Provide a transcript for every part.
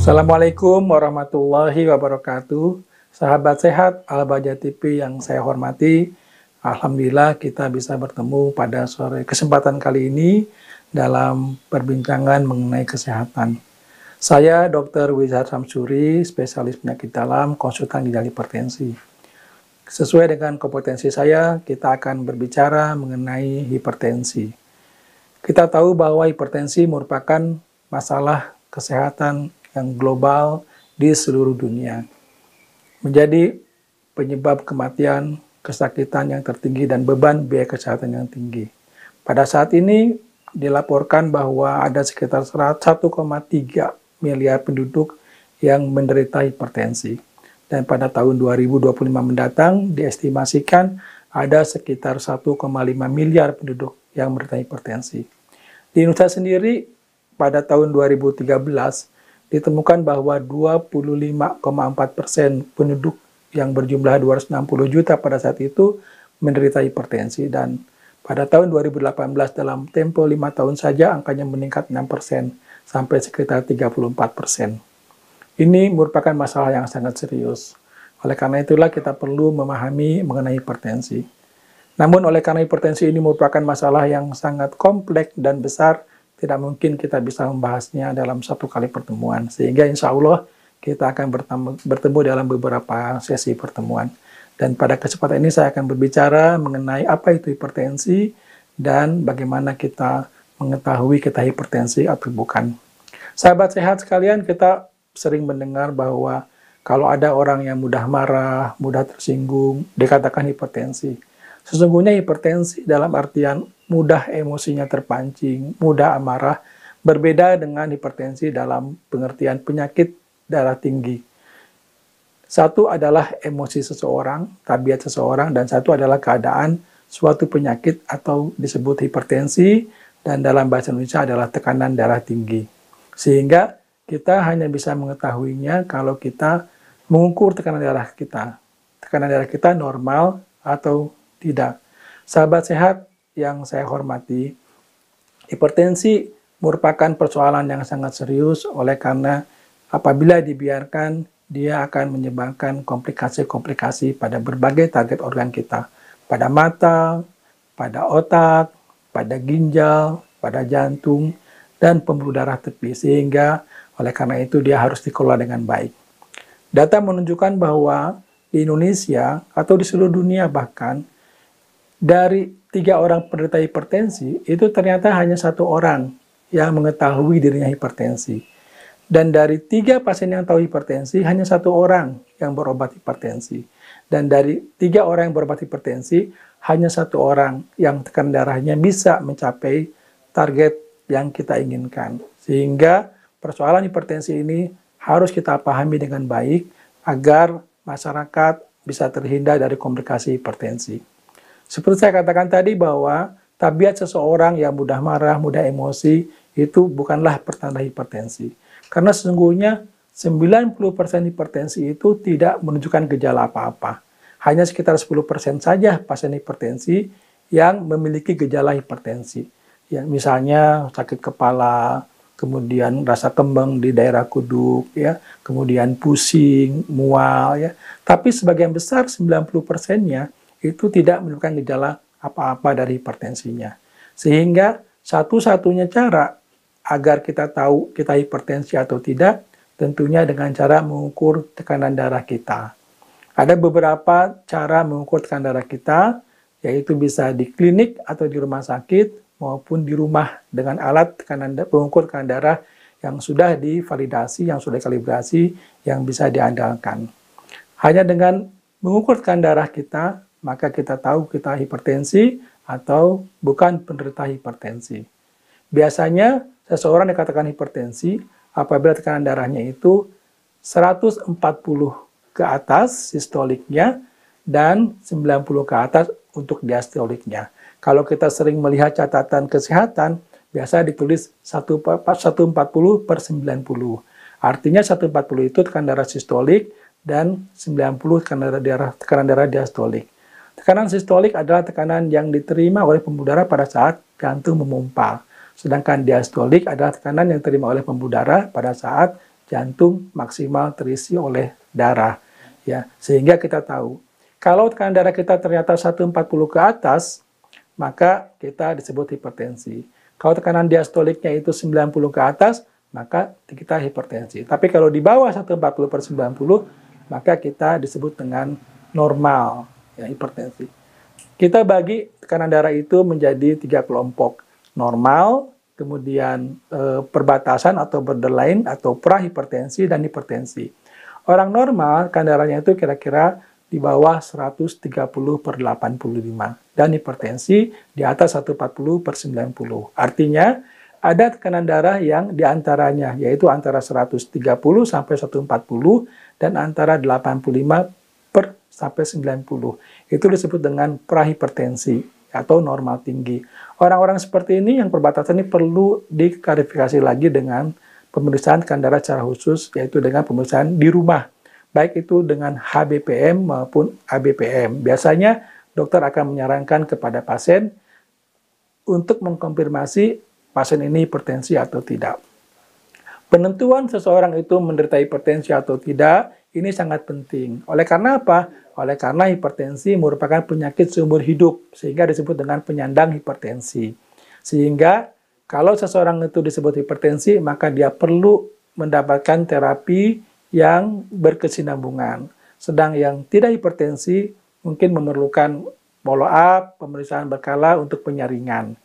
Assalamualaikum warahmatullahi wabarakatuh. Sahabat sehat Al-Baja TV yang saya hormati, Alhamdulillah kita bisa bertemu pada sore kesempatan kali ini dalam perbincangan mengenai kesehatan. Saya Dr. Wizar Samsuri, spesialis penyakit dalam, konsultan ginjal hipertensi. Sesuai dengan kompetensi saya, kita akan berbicara mengenai hipertensi. Kita tahu bahwa hipertensi merupakan masalah kesehatan yang global di seluruh dunia. Menjadi penyebab kematian, kesakitan yang tertinggi, dan beban biaya kesehatan yang tinggi. Pada saat ini dilaporkan bahwa ada sekitar 1,3 miliar penduduk yang menderita hipertensi. Dan pada tahun 2025 mendatang diestimasikan ada sekitar 1,5 miliar penduduk yang menderita hipertensi. Di Indonesia sendiri pada tahun 2013 ditemukan bahwa 25,4% penduduk yang berjumlah 260 juta pada saat itu menderita hipertensi, dan pada tahun 2018 dalam tempo 5 tahun saja angkanya meningkat 6% sampai sekitar 34%. Ini merupakan masalah yang sangat serius. Oleh karena itulah kita perlu memahami mengenai hipertensi. Namun oleh karena hipertensi ini merupakan masalah yang sangat kompleks dan besar, tidak mungkin kita bisa membahasnya dalam satu kali pertemuan. Sehingga insya Allah kita akan bertemu dalam beberapa sesi pertemuan. Dan pada kesempatan ini saya akan berbicara mengenai apa itu hipertensi dan bagaimana kita mengetahui kita hipertensi atau bukan. Sahabat sehat sekalian, kita sering mendengar bahwa kalau ada orang yang mudah marah, mudah tersinggung, dikatakan hipertensi. Sesungguhnya hipertensi dalam artian mudah emosinya terpancing, mudah amarah, berbeda dengan hipertensi dalam pengertian penyakit darah tinggi. Satu adalah emosi seseorang, tabiat seseorang, dan satu adalah keadaan suatu penyakit atau disebut hipertensi, dan dalam bahasa Indonesia adalah tekanan darah tinggi. Sehingga kita hanya bisa mengetahuinya kalau kita mengukur tekanan darah kita. Tekanan darah kita normal atau tidak. Sahabat sehat yang saya hormati, hipertensi merupakan persoalan yang sangat serius oleh karena apabila dibiarkan, dia akan menyebabkan komplikasi-komplikasi pada berbagai target organ kita. Pada mata, pada otak, pada ginjal, pada jantung, dan pembuluh darah tepi. Sehingga oleh karena itu dia harus dikelola dengan baik. Data menunjukkan bahwa di Indonesia atau di seluruh dunia bahkan, dari 3 orang penderita hipertensi, itu ternyata hanya 1 orang yang mengetahui dirinya hipertensi. Dan dari 3 pasien yang tahu hipertensi, hanya 1 orang yang berobat hipertensi. Dan dari 3 orang yang berobat hipertensi, hanya 1 orang yang tekanan darahnya bisa mencapai target yang kita inginkan. Sehingga persoalan hipertensi ini harus kita pahami dengan baik agar masyarakat bisa terhindar dari komplikasi hipertensi. Seperti saya katakan tadi bahwa tabiat seseorang yang mudah marah, mudah emosi, itu bukanlah pertanda hipertensi. Karena sesungguhnya 90% hipertensi itu tidak menunjukkan gejala apa-apa. Hanya sekitar 10% saja pasien hipertensi yang memiliki gejala hipertensi. Ya, misalnya sakit kepala, kemudian rasa kembang di daerah kuduk, ya, kemudian pusing, mual. Ya. Tapi sebagian besar 90%-nya itu tidak menunjukkan gejala apa-apa dari hipertensinya. Sehingga satu-satunya cara agar kita tahu kita hipertensi atau tidak, tentunya dengan cara mengukur tekanan darah kita. Ada beberapa cara mengukur tekanan darah kita, yaitu bisa di klinik atau di rumah sakit, maupun di rumah dengan alat pengukur tekanan darah yang sudah divalidasi, yang sudah dikalibrasi, yang bisa diandalkan. Hanya dengan mengukur tekanan darah kita, maka kita tahu kita hipertensi atau bukan penderita hipertensi. Biasanya seseorang dikatakan hipertensi apabila tekanan darahnya itu 140 ke atas sistoliknya dan 90 ke atas untuk diastoliknya. Kalau kita sering melihat catatan kesehatan, biasa ditulis 140/90. Artinya 140 itu tekanan darah sistolik dan 90 tekanan darah diastolik. Tekanan sistolik adalah tekanan yang diterima oleh pembuluh darah pada saat jantung memompa. Sedangkan diastolik adalah tekanan yang diterima oleh pembuluh darah pada saat jantung maksimal terisi oleh darah. Ya, sehingga kita tahu kalau tekanan darah kita ternyata 140 ke atas, maka kita disebut hipertensi. Kalau tekanan diastoliknya itu 90 ke atas, maka kita hipertensi. Tapi kalau di bawah 140/90, maka kita disebut dengan normal, ya, hipertensi. Kita bagi tekanan darah itu menjadi 3 kelompok. Normal, kemudian perbatasan atau borderline atau prahipertensi dan hipertensi. Orang normal tekanan darahnya itu kira-kira di bawah 130/85 dan hipertensi di atas 140/90. Artinya ada tekanan darah yang diantaranya yaitu antara 130 sampai 140 dan antara 85/90. Itu disebut dengan prahipertensi atau normal tinggi. Orang-orang seperti ini yang perbatasan ini perlu diklarifikasi lagi dengan pemeriksaan tekanan darah secara khusus, yaitu dengan pemeriksaan di rumah, baik itu dengan HBPM maupun ABPM. Biasanya dokter akan menyarankan kepada pasien untuk mengkonfirmasi pasien ini hipertensi atau tidak. Penentuan seseorang itu menderita hipertensi atau tidak, ini sangat penting. Oleh karena apa? Oleh karena hipertensi merupakan penyakit seumur hidup, sehingga disebut dengan penyandang hipertensi. Sehingga kalau seseorang itu disebut hipertensi, maka dia perlu mendapatkan terapi yang berkesinambungan. Sedang yang tidak hipertensi mungkin memerlukan follow up, pemeriksaan berkala untuk penyaringan.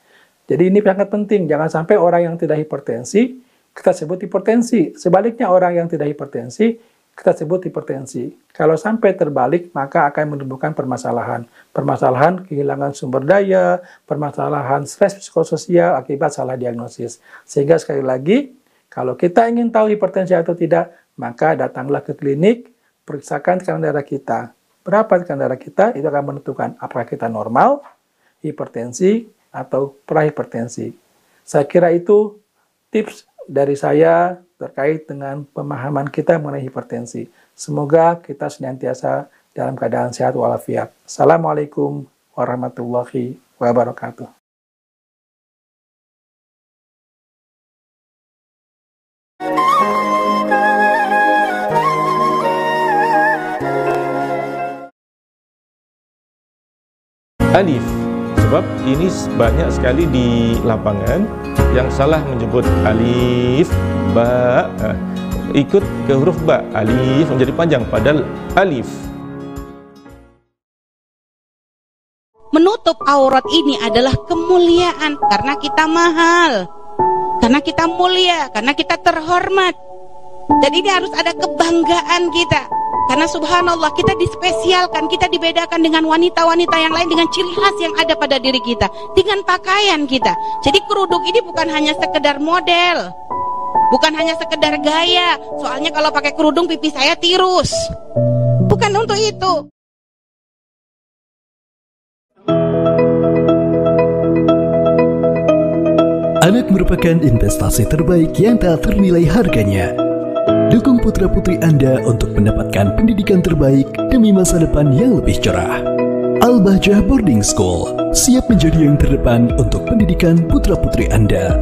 Jadi ini sangat penting, jangan sampai orang yang tidak hipertensi kita sebut hipertensi. Sebaliknya orang yang tidak hipertensi kita sebut hipertensi. Kalau sampai terbalik maka akan menimbulkan permasalahan. Permasalahan kehilangan sumber daya, permasalahan stres psikososial akibat salah diagnosis. Sehingga sekali lagi, kalau kita ingin tahu hipertensi atau tidak, maka datanglah ke klinik, periksakan tekanan darah kita. Berapa tekanan darah kita, itu akan menentukan apakah kita normal, hipertensi, atau prahipertensi. Saya kira itu tips dari saya terkait dengan pemahaman kita mengenai hipertensi. Semoga kita senantiasa dalam keadaan sehat walafiat. Assalamualaikum warahmatullahi wabarakatuh. Alif, sebab ini banyak sekali di lapangan yang salah menyebut alif, ba, ikut ke huruf ba, alif menjadi panjang padahal alif. Menutup aurat ini adalah kemuliaan karena kita mahal, karena kita mulia, karena kita terhormat. Jadi ini harus ada kebanggaan kita. Karena subhanallah kita dispesialkan, kita dibedakan dengan wanita-wanita yang lain dengan ciri khas yang ada pada diri kita, dengan pakaian kita. Jadi kerudung ini bukan hanya sekedar model, bukan hanya sekedar gaya. Soalnya kalau pakai kerudung pipi saya tirus. Bukan untuk itu. Anak merupakan investasi terbaik yang tak ternilai harganya. Dukung putra-putri Anda untuk mendapatkan pendidikan terbaik demi masa depan yang lebih cerah. Al-Bahjah Boarding School siap menjadi yang terdepan untuk pendidikan putra-putri Anda.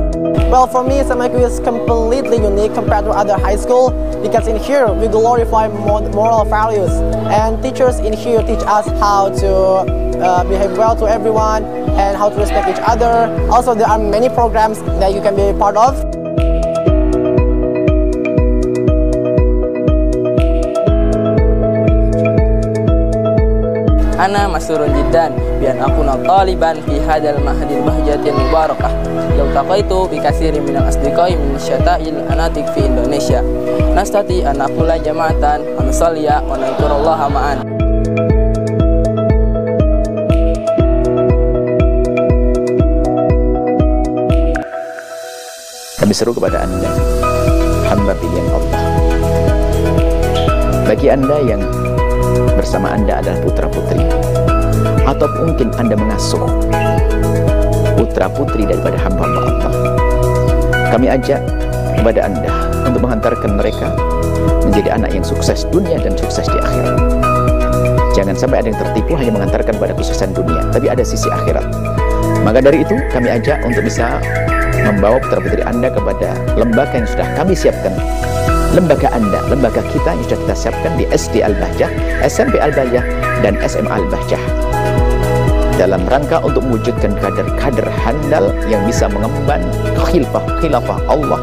Well, for me, SMIQ is completely unique compared to other high school because in here we glorify moral values, and teachers in here teach us how to behave well to everyone and how to respect each other. Also, there are many programs that you can be a part of. Ana masrurun jiddan bian akuna taliban fi hadal mahdil bahjatil mubarakah. Law taqaitu bi katsirin minal asdiqai min syata'il anatik fi Indonesia. Nastati an aqula jama'atan wa nusalliya wa nadhkurullaha ma'an. Kami seru kepada Anda, hamba pilihan Allah. Bagi Anda yang bersama Anda adalah putra-putri, atau mungkin Anda mengasuh putra-putri daripada hamba-hamba Allah, kami ajak kepada Anda untuk menghantarkan mereka menjadi anak yang sukses dunia dan sukses di akhirat. Jangan sampai ada yang tertipu hanya menghantarkan pada kesuksesan dunia, tapi ada sisi akhirat. Maka dari itu kami ajak untuk bisa membawa putra-putri Anda kepada lembaga yang sudah kami siapkan lembaga Anda, lembaga kita yang sudah kita siapkan di SD Al-Bahjah, SMP Al-Bahjah, dan SMA Al-Bahjah, dalam rangka untuk mewujudkan kader-kader handal yang bisa mengemban khilafah Allah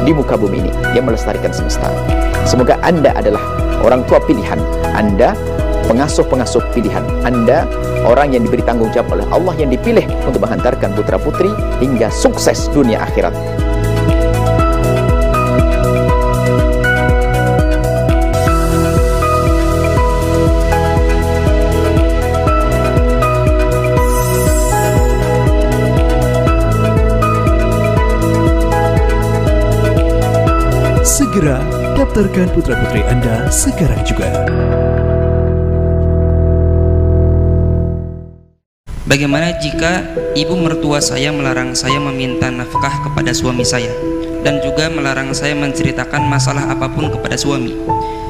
di muka bumi ini, yang melestarikan semesta. Semoga Anda adalah orang tua pilihan, Anda pengasuh-pengasuh pilihan, Anda orang yang diberi tanggung jawab oleh Allah, yang dipilih untuk menghantarkan putra-putri hingga sukses dunia akhirat. Segera daftarkan putra-putri Anda sekarang juga. Bagaimana jika ibu mertua saya melarang saya meminta nafkah kepada suami saya, dan juga melarang saya menceritakan masalah apapun kepada suami?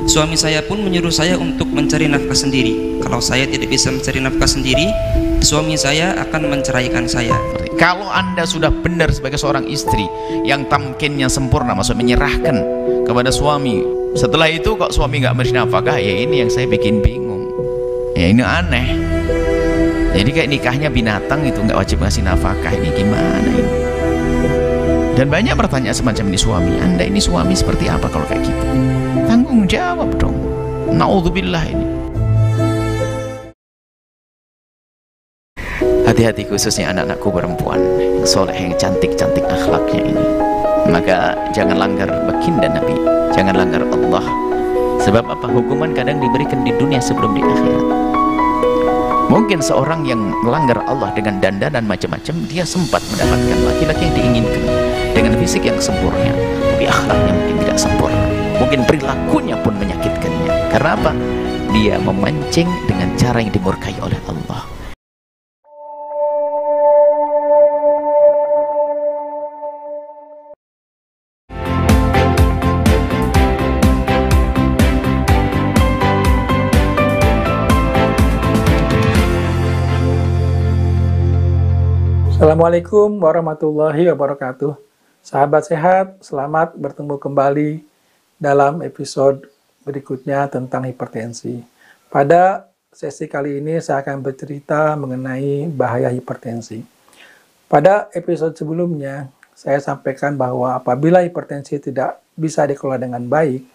Suami saya pun menyuruh saya untuk mencari nafkah sendiri. Kalau saya tidak bisa mencari nafkah sendiri, suami saya akan menceraikan saya. Kalau Anda sudah benar sebagai seorang istri yang tamkinnya sempurna, maksud menyerahkan kepada suami, setelah itu kok suami nggak memberi nafkah, ya ini yang saya bikin bingung. Ya ini aneh. Jadi kayak nikahnya binatang itu nggak wajib ngasih nafkah, ini gimana ini? Dan banyak pertanyaan semacam ini suami. Anda ini suami seperti apa kalau kayak gitu? Tanggung jawab dong. Naudzubillah ini. Hati-hati khususnya anak-anakku perempuan yang soleh, yang cantik-cantik akhlaknya ini. Maka jangan langgar baginda Nabi, jangan langgar Allah. Sebab apa? Hukuman kadang diberikan di dunia sebelum di akhirat. Mungkin seorang yang melanggar Allah dengan dandanan macam-macam, dia sempat mendapatkan laki-laki yang diinginkan dengan fisik yang sempurna, tapi akhlaknya mungkin tidak sempurna. Mungkin perilakunya pun menyakitkannya. Karena apa? Dia memancing dengan cara yang dimurkai oleh Allah. Assalamualaikum warahmatullahi wabarakatuh. Sahabat sehat, selamat bertemu kembali dalam episode berikutnya tentang hipertensi. Pada sesi kali ini saya akan bercerita mengenai bahaya hipertensi. Pada episode sebelumnya, saya sampaikan bahwa apabila hipertensi tidak bisa dikelola dengan baik,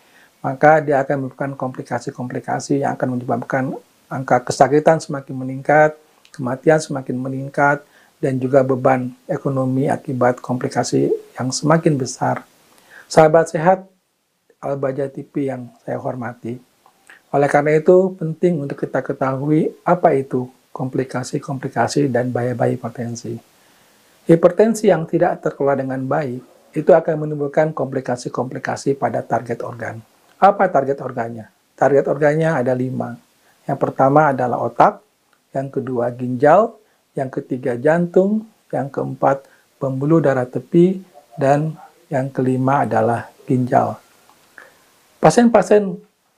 maka dia akan menyebabkan komplikasi-komplikasi yang akan menyebabkan angka kesakitan semakin meningkat, kematian semakin meningkat, dan juga beban ekonomi akibat komplikasi yang semakin besar. Sahabat sehat Al-Bahjah TV yang saya hormati. Oleh karena itu, penting untuk kita ketahui apa itu komplikasi-komplikasi dan bahaya-bahaya hipertensi. Hipertensi yang tidak terkelola dengan baik, itu akan menimbulkan komplikasi-komplikasi pada target organ. Apa target organnya? Target organnya ada 5. Yang pertama adalah otak, yang kedua ginjal, yang ketiga jantung, yang keempat pembuluh darah tepi, dan yang kelima adalah ginjal. Pasien-pasien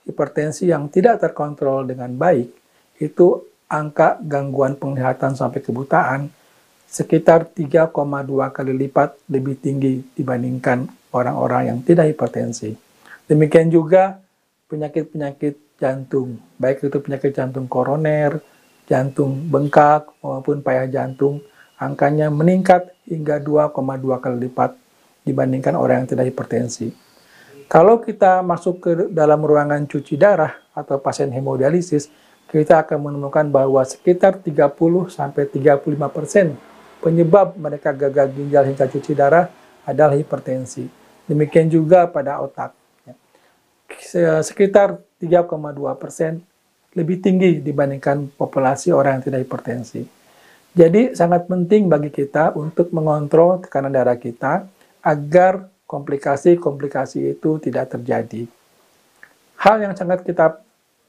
hipertensi yang tidak terkontrol dengan baik, itu angka gangguan penglihatan sampai kebutaan sekitar 3,2 kali lipat lebih tinggi dibandingkan orang-orang yang tidak hipertensi. Demikian juga penyakit-penyakit jantung, baik itu penyakit jantung koroner, jantung bengkak maupun payah jantung, angkanya meningkat hingga 2,2 kali lipat dibandingkan orang yang tidak hipertensi. Kalau kita masuk ke dalam ruangan cuci darah atau pasien hemodialisis, kita akan menemukan bahwa sekitar 30-35% penyebab mereka gagal ginjal hingga cuci darah adalah hipertensi. Demikian juga pada otak. Sekitar 3,2% lebih tinggi dibandingkan populasi orang yang tidak hipertensi. Jadi sangat penting bagi kita untuk mengontrol tekanan darah kita agar komplikasi-komplikasi itu tidak terjadi. Hal yang sangat kita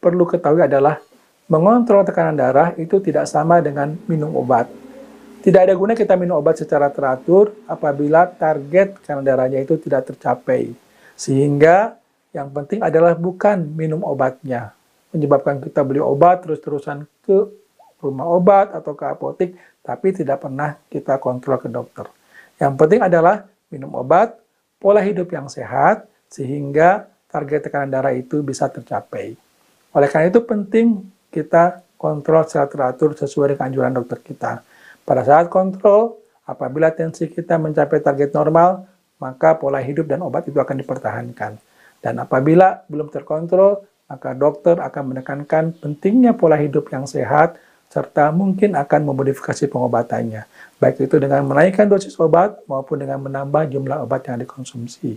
perlu ketahui adalah mengontrol tekanan darah itu tidak sama dengan minum obat. Tidak ada guna kita minum obat secara teratur apabila target tekanan darahnya itu tidak tercapai. Sehingga yang penting adalah bukan minum obatnya, menyebabkan kita beli obat terus-terusan ke rumah obat atau ke apotek, tapi tidak pernah kita kontrol ke dokter. Yang penting adalah minum obat, pola hidup yang sehat, sehingga target tekanan darah itu bisa tercapai. Oleh karena itu penting kita kontrol secara teratur sesuai dengan anjuran dokter kita. Pada saat kontrol, apabila tensi kita mencapai target normal, maka pola hidup dan obat itu akan dipertahankan. Dan apabila belum terkontrol, maka dokter akan menekankan pentingnya pola hidup yang sehat, serta mungkin akan memodifikasi pengobatannya, baik itu dengan menaikkan dosis obat maupun dengan menambah jumlah obat yang dikonsumsi.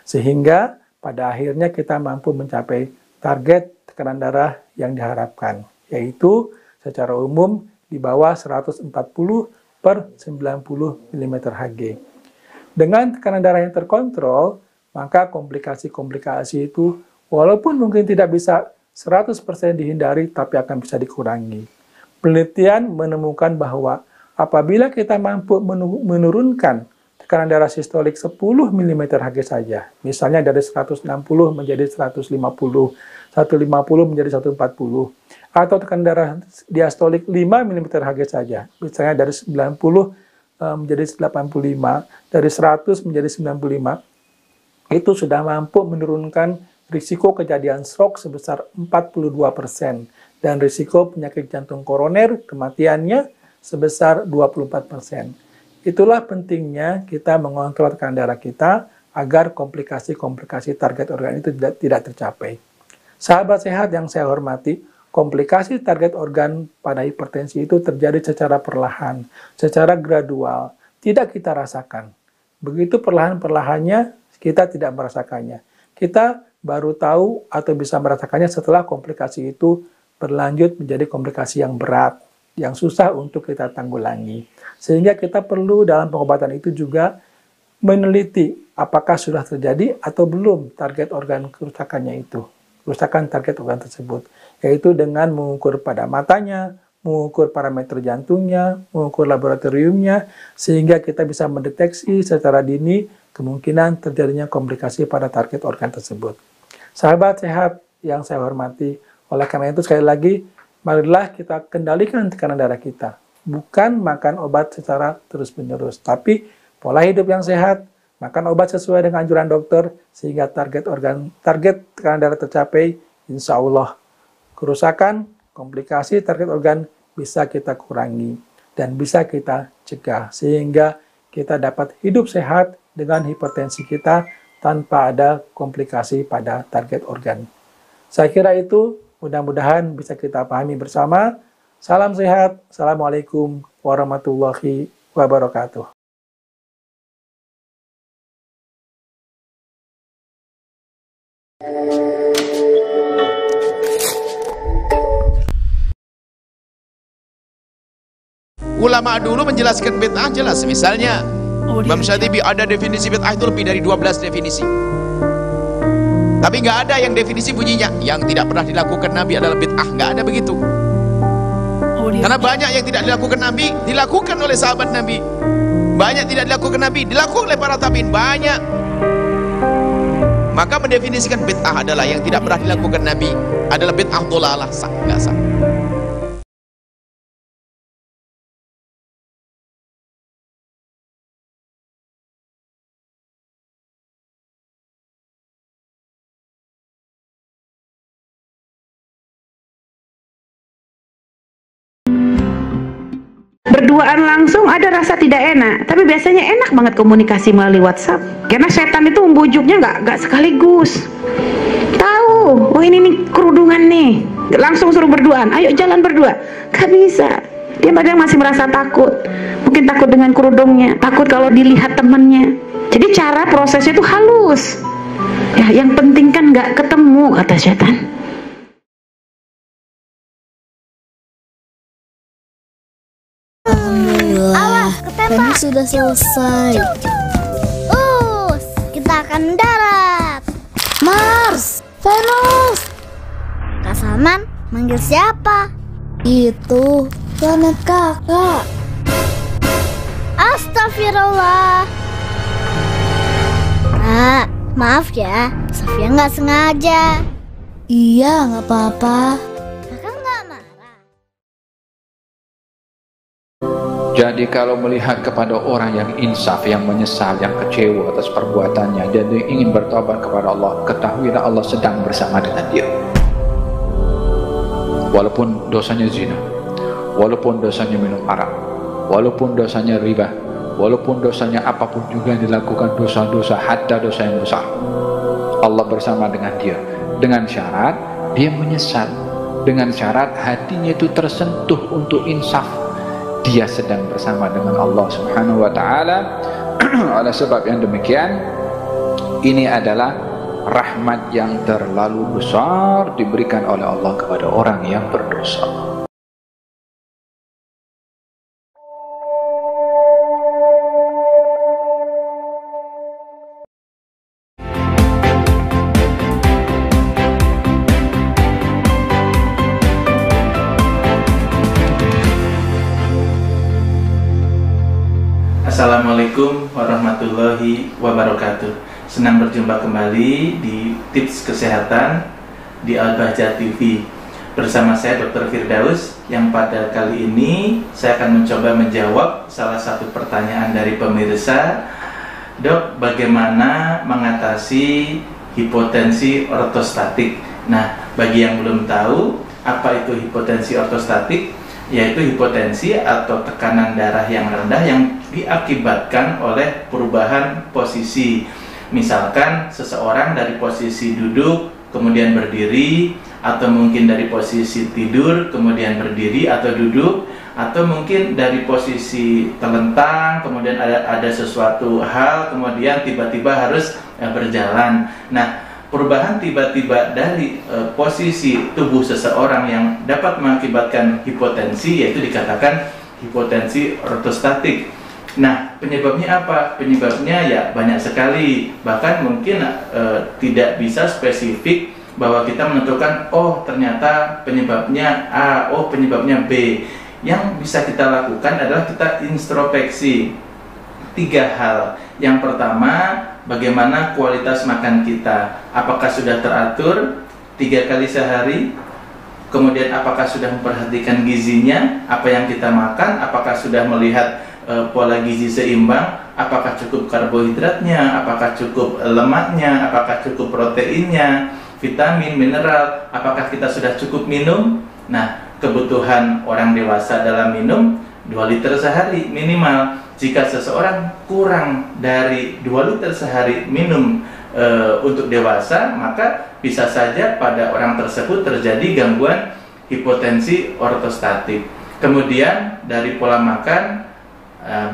Sehingga pada akhirnya kita mampu mencapai target tekanan darah yang diharapkan, yaitu secara umum di bawah 140/90 mm/Hg. Dengan tekanan darah yang terkontrol, maka komplikasi-komplikasi itu walaupun mungkin tidak bisa 100% dihindari, tapi akan bisa dikurangi. Penelitian menemukan bahwa apabila kita mampu menurunkan tekanan darah sistolik 10 mm/Hg saja, misalnya dari 160 menjadi 150, 150 menjadi 140, atau tekanan darah diastolik 5 mm/Hg saja, misalnya dari 90 menjadi 85, dari 100 menjadi 95, itu sudah mampu menurunkan risiko kejadian stroke sebesar 42%, dan risiko penyakit jantung koroner kematiannya sebesar 24%. Itulah pentingnya kita mengontrol tekanan darah kita agar komplikasi-komplikasi target organ itu tidak tercapai. Sahabat sehat yang saya hormati, komplikasi target organ pada hipertensi itu terjadi secara perlahan, secara gradual, tidak kita rasakan. Begitu perlahan-perlahannya, kita tidak merasakannya. Kita baru tahu atau bisa merasakannya setelah komplikasi itu berlanjut menjadi komplikasi yang berat, yang susah untuk kita tanggulangi. Sehingga kita perlu dalam pengobatan itu juga meneliti apakah sudah terjadi atau belum target organ kerusakannya itu, kerusakan target organ tersebut, yaitu dengan mengukur pada matanya, mengukur parameter jantungnya, mengukur laboratoriumnya, sehingga kita bisa mendeteksi secara dini kemungkinan terjadinya komplikasi pada target organ tersebut. Sahabat sehat yang saya hormati, oleh karena itu sekali lagi, marilah kita kendalikan tekanan darah kita. Bukan makan obat secara terus-menerus, tapi pola hidup yang sehat, makan obat sesuai dengan anjuran dokter, sehingga target tekanan darah tercapai, insya Allah kerusakan, komplikasi target organ bisa kita kurangi dan bisa kita cegah, sehingga kita dapat hidup sehat dengan hipertensi kita tanpa ada komplikasi pada target organ. Saya kira itu mudah-mudahan bisa kita pahami bersama. Salam sehat. Assalamualaikum warahmatullahi wabarakatuh. Ulama dulu menjelaskan bid'ah jelas. Misalnya Imam Syatibi ada definisi bid'ah itu lebih dari 12 definisi. Tapi nggak ada yang definisi bunyinya yang tidak pernah dilakukan Nabi adalah bid'ah. Nggak ada begitu. Karena banyak yang tidak dilakukan Nabi dilakukan oleh sahabat Nabi. Banyak tidak dilakukan Nabi dilakukan oleh para tabi'in. Banyak. Maka mendefinisikan bid'ah adalah yang tidak pernah dilakukan Nabi adalah bid'ah dhalalah, sah, nggak sah. Berduaan langsung ada rasa tidak enak, tapi biasanya enak banget komunikasi melalui WhatsApp. Karena setan itu membujuknya nggak sekaligus. Tahu, oh ini nih kerudungan nih, langsung suruh berduaan. Ayo jalan berdua, gak bisa. Dia padahal masih merasa takut. Mungkin takut dengan kerudungnya, takut kalau dilihat temannya. Jadi cara prosesnya itu halus. Ya, yang penting kan nggak ketemu, kata setan. Awas, ketembak. Sudah selesai. Kita akan mendarat. Mars, Venus. Kak Salman manggil siapa? Itu planet kakak. Astagfirullah. Kak, maaf ya, Sofia nggak sengaja. Iya, nggak apa-apa. Kakak nggak marah. Jadi kalau melihat kepada orang yang insaf, yang menyesal, yang kecewa atas perbuatannya, dan dia ingin bertobat kepada Allah, ketahuilah Allah sedang bersama dengan dia. Walaupun dosanya zina, walaupun dosanya minum arak, walaupun dosanya riba, walaupun dosanya apapun juga yang dilakukan, dosa-dosa, hatta dosa yang besar, Allah bersama dengan dia. Dengan syarat dia menyesal, dengan syarat hatinya itu tersentuh untuk insaf. Dia sedang bersama dengan Allah Subhanahu wa Ta'ala. Oleh sebab yang demikian, ini adalah rahmat yang terlalu besar diberikan oleh Allah kepada orang yang berdosa. Assalamualaikum warahmatullahi wabarakatuh. Senang berjumpa kembali di Tips Kesehatan di Al-Bahjah TV bersama saya Dr. Firdaus, yang pada kali ini saya akan mencoba menjawab salah satu pertanyaan dari pemirsa. Dok, bagaimana mengatasi hipotensi ortostatik? Nah, bagi yang belum tahu apa itu hipotensi ortostatik, yaitu hipotensi atau tekanan darah yang rendah yang diakibatkan oleh perubahan posisi. Misalkan seseorang dari posisi duduk kemudian berdiri, atau mungkin dari posisi tidur kemudian berdiri atau duduk, atau mungkin dari posisi telentang kemudian ada sesuatu hal kemudian tiba-tiba harus berjalan. Nah, perubahan tiba-tiba dari posisi tubuh seseorang yang dapat mengakibatkan hipotensi, yaitu dikatakan hipotensi ortostatik. Nah, penyebabnya apa? Penyebabnya ya banyak sekali. Bahkan mungkin tidak bisa spesifik bahwa kita menentukan, oh ternyata penyebabnya A, oh penyebabnya B. Yang bisa kita lakukan adalah kita introspeksi 3 hal. Yang pertama, bagaimana kualitas makan kita? Apakah sudah teratur 3 kali sehari? Kemudian apakah sudah memperhatikan gizinya? Apa yang kita makan? Apakah sudah melihat pola gizi seimbang? Apakah cukup karbohidratnya? Apakah cukup lemaknya? Apakah cukup proteinnya? Vitamin, mineral? Apakah kita sudah cukup minum? Nah, kebutuhan orang dewasa dalam minum 2 liter sehari minimal. Jika seseorang kurang dari 2 liter sehari minum untuk dewasa, maka bisa saja pada orang tersebut terjadi gangguan hipotensi ortostatik. Kemudian dari pola makan,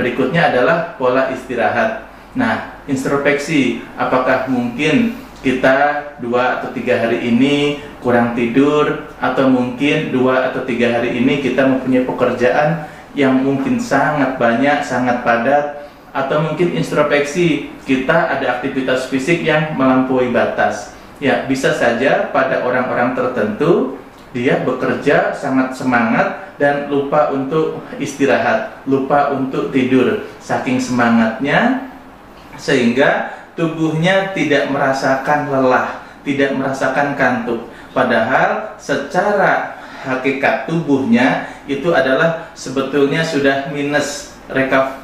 berikutnya adalah pola istirahat. Nah, introspeksi, apakah mungkin kita 2 atau 3 hari ini kurang tidur, atau mungkin 2 atau 3 hari ini kita mempunyai pekerjaan yang mungkin sangat banyak, sangat padat, atau mungkin introspeksi, kita ada aktivitas fisik yang melampaui batas. Ya, bisa saja pada orang-orang tertentu dia bekerja sangat semangat dan lupa untuk istirahat, lupa untuk tidur, saking semangatnya sehingga tubuhnya tidak merasakan lelah, tidak merasakan kantuk. Padahal secara hakikat tubuhnya itu adalah sebetulnya sudah minus,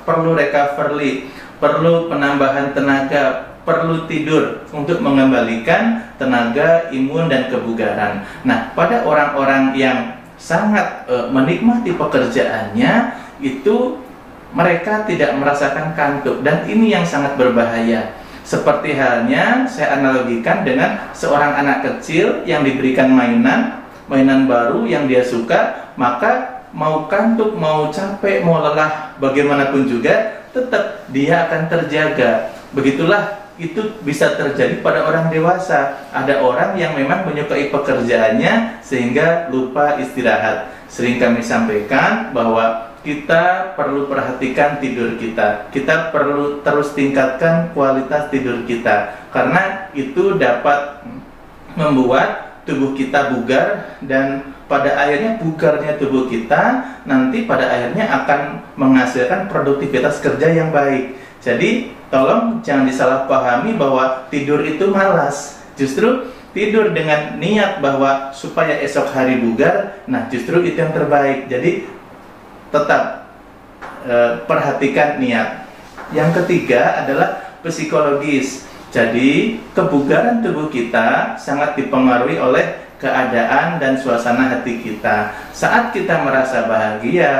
perlu recovery, perlu penambahan tenaga, perlu tidur untuk mengembalikan tenaga, imun, dan kebugaran. Nah, pada orang-orang yang sangat menikmati pekerjaannya, itu mereka tidak merasakan kantuk, dan ini yang sangat berbahaya. Seperti halnya saya analogikan dengan seorang anak kecil yang diberikan mainan baru yang dia suka, maka mau kantuk, mau capek, mau lelah, bagaimanapun juga tetap dia akan terjaga. Begitulah itu bisa terjadi pada orang dewasa. Ada orang yang memang menyukai pekerjaannya sehingga lupa istirahat. Sering kami sampaikan bahwa kita perlu perhatikan tidur kita. Kita perlu terus tingkatkan kualitas tidur kita, karena itu dapat membuat tubuh kita bugar, dan pada akhirnya bugarnya tubuh kita nanti pada akhirnya akan menghasilkan produktivitas kerja yang baik. Jadi tolong jangan disalahpahami bahwa tidur itu malas. Justru tidur dengan niat bahwa supaya esok hari bugar, nah justru itu yang terbaik. Jadi tetap perhatikan niat. Yang ketiga adalah psikologis. Jadi kebugaran tubuh kita sangat dipengaruhi oleh keadaan dan suasana hati kita. Saat kita merasa bahagia,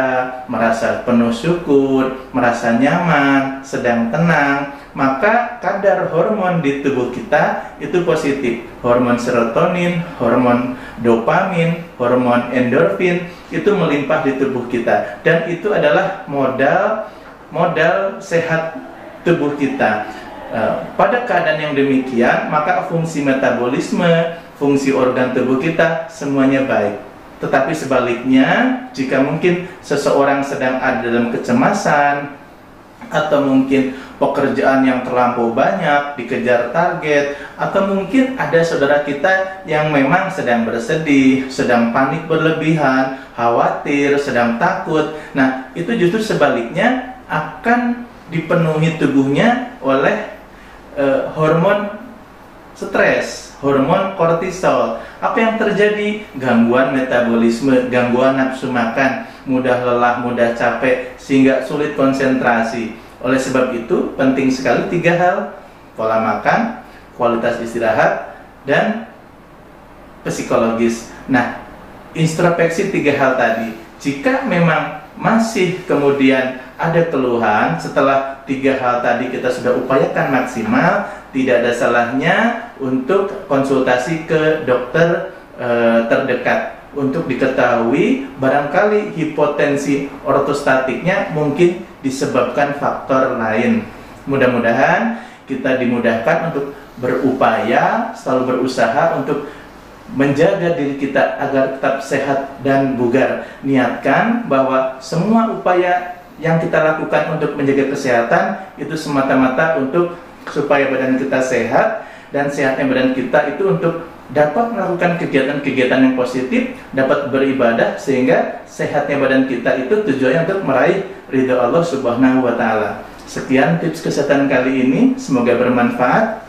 merasa penuh syukur, merasa nyaman, sedang tenang, maka kadar hormon di tubuh kita itu positif. Hormon serotonin, hormon dopamin, hormon endorfin itu melimpah di tubuh kita, dan itu adalah modal sehat tubuh kita. Pada keadaan yang demikian, maka fungsi metabolisme, fungsi organ tubuh kita semuanya baik. Tetapi sebaliknya, jika mungkin seseorang sedang ada dalam kecemasan, atau mungkin pekerjaan yang terlampau banyak, dikejar target, atau mungkin ada saudara kita yang memang sedang bersedih, sedang panik berlebihan, khawatir, sedang takut. Nah, itu justru sebaliknya akan dipenuhi tubuhnya oleh hormon stres, hormon kortisol. Apa yang terjadi? Gangguan metabolisme, gangguan nafsu makan, mudah lelah, mudah capek, sehingga sulit konsentrasi. Oleh sebab itu, penting sekali 3 hal: pola makan, kualitas istirahat, dan psikologis. Nah, introspeksi 3 hal tadi. Jika memang masih kemudian ada keluhan setelah 3 hal tadi kita sudah upayakan maksimal, tidak ada salahnya untuk konsultasi ke dokter terdekat untuk diketahui barangkali hipotensi ortostatiknya mungkin disebabkan faktor lain. Mudah-mudahan kita dimudahkan untuk berupaya, selalu berusaha untuk menjaga diri kita agar tetap sehat dan bugar. Niatkan bahwa semua upaya yang kita lakukan untuk menjaga kesehatan itu semata-mata untuk supaya badan kita sehat, dan sehatnya badan kita itu untuk dapat melakukan kegiatan-kegiatan yang positif, dapat beribadah, sehingga sehatnya badan kita itu tujuannya untuk meraih ridha Allah Subhanahu wa Ta'ala. Sekian tips kesehatan kali ini, semoga bermanfaat.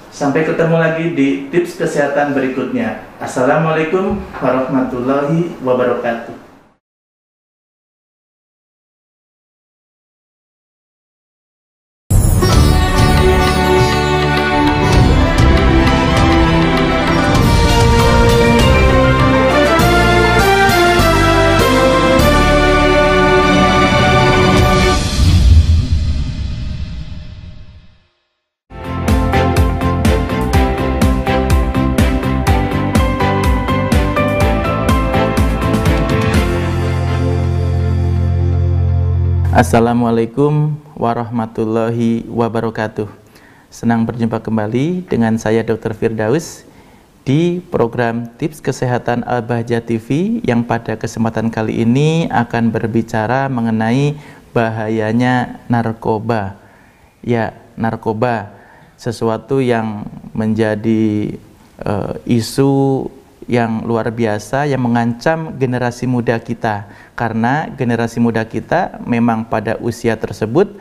Sampai ketemu lagi di tips kesehatan berikutnya. Assalamualaikum warahmatullahi wabarakatuh. Assalamualaikum warahmatullahi wabarakatuh. Senang berjumpa kembali dengan saya Dr. Firdaus di program Tips Kesehatan Al-Bahjah TV yang pada kesempatan kali ini akan berbicara mengenai bahayanya narkoba. Ya, narkoba sesuatu yang menjadi isu yang luar biasa yang mengancam generasi muda kita, karena generasi muda kita memang pada usia tersebut